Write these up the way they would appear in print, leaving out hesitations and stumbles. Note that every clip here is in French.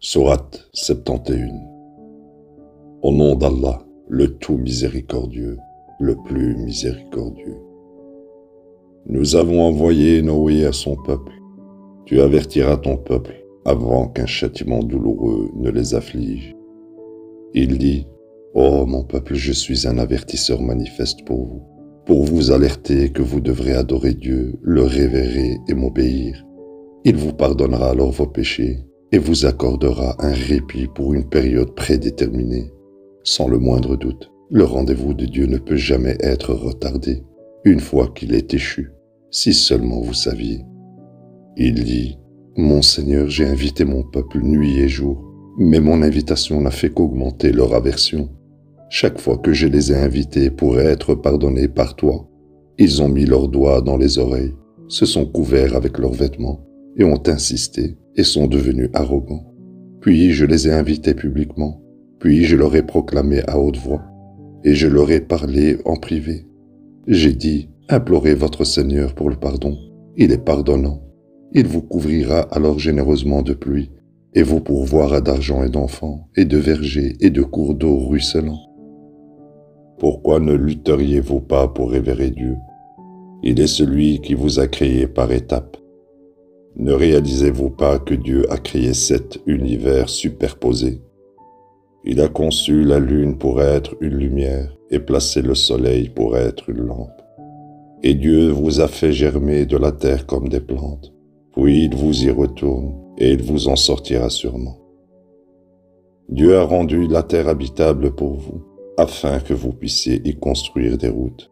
Sourate 71. Au nom d'Allah, le tout miséricordieux, le plus miséricordieux. Nous avons envoyé Noé à son peuple. Tu avertiras ton peuple avant qu'un châtiment douloureux ne les afflige. Il dit, ô mon peuple, je suis un avertisseur manifeste pour vous alerter que vous devrez adorer Dieu, le révérer et m'obéir. Il vous pardonnera alors vos péchés et vous accordera un répit pour une période prédéterminée. Sans le moindre doute, le rendez-vous de Dieu ne peut jamais être retardé, une fois qu'il est échu, si seulement vous saviez. Il dit, mon Seigneur, j'ai invité mon peuple nuit et jour, mais mon invitation n'a fait qu'augmenter leur aversion. Chaque fois que je les ai invités pour être pardonnés par toi, ils ont mis leurs doigts dans les oreilles, se sont couverts avec leurs vêtements et ont insisté et sont devenus arrogants. Puis je les ai invités publiquement, puis je leur ai proclamé à haute voix, et je leur ai parlé en privé. J'ai dit, implorez votre Seigneur pour le pardon, il est pardonnant. Il vous couvrira alors généreusement de pluie, et vous pourvoira d'argent et d'enfants, et de vergers et de cours d'eau ruisselants. Pourquoi ne lutteriez-vous pas pour révérer Dieu? Il est celui qui vous a créé par étapes. Ne réalisez-vous pas que Dieu a créé 7 univers superposés? Il a conçu la lune pour être une lumière et placé le soleil pour être une lampe. Et Dieu vous a fait germer de la terre comme des plantes. Puis il vous y retourne et il vous en sortira sûrement. Dieu a rendu la terre habitable pour vous, afin que vous puissiez y construire des routes.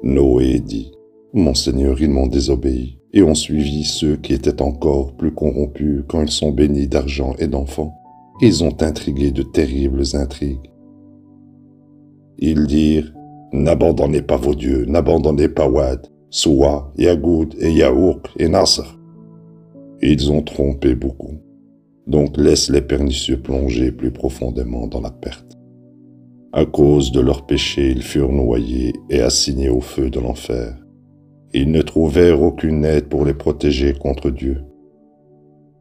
Noé dit, mon Seigneur, ils m'ont désobéi et ont suivi ceux qui étaient encore plus corrompus quand ils sont bénis d'argent et d'enfants. Ils ont intrigué de terribles intrigues. Ils dirent, n'abandonnez pas vos dieux, n'abandonnez pas Wad, Suwa, Yagoud et Yaouk et Nasr. Ils ont trompé beaucoup. Donc laisse les pernicieux plonger plus profondément dans la perte. À cause de leurs péchés, ils furent noyés et assignés au feu de l'enfer. Ils ne trouvèrent aucune aide pour les protéger contre Dieu.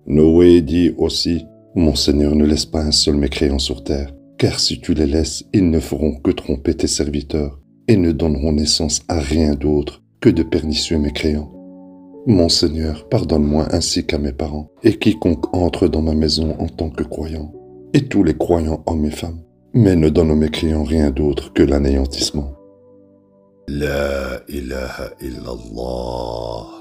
Noé dit aussi, mon Seigneur, ne laisse pas un seul mécréant sur terre, car si tu les laisses, ils ne feront que tromper tes serviteurs et ne donneront naissance à rien d'autre que de pernicieux mécréants. Mon Seigneur, pardonne-moi ainsi qu'à mes parents et quiconque entre dans ma maison en tant que croyant, et tous les croyants hommes et femmes, mais ne donne aux mécréants rien d'autre que l'anéantissement. La ilaha illallah.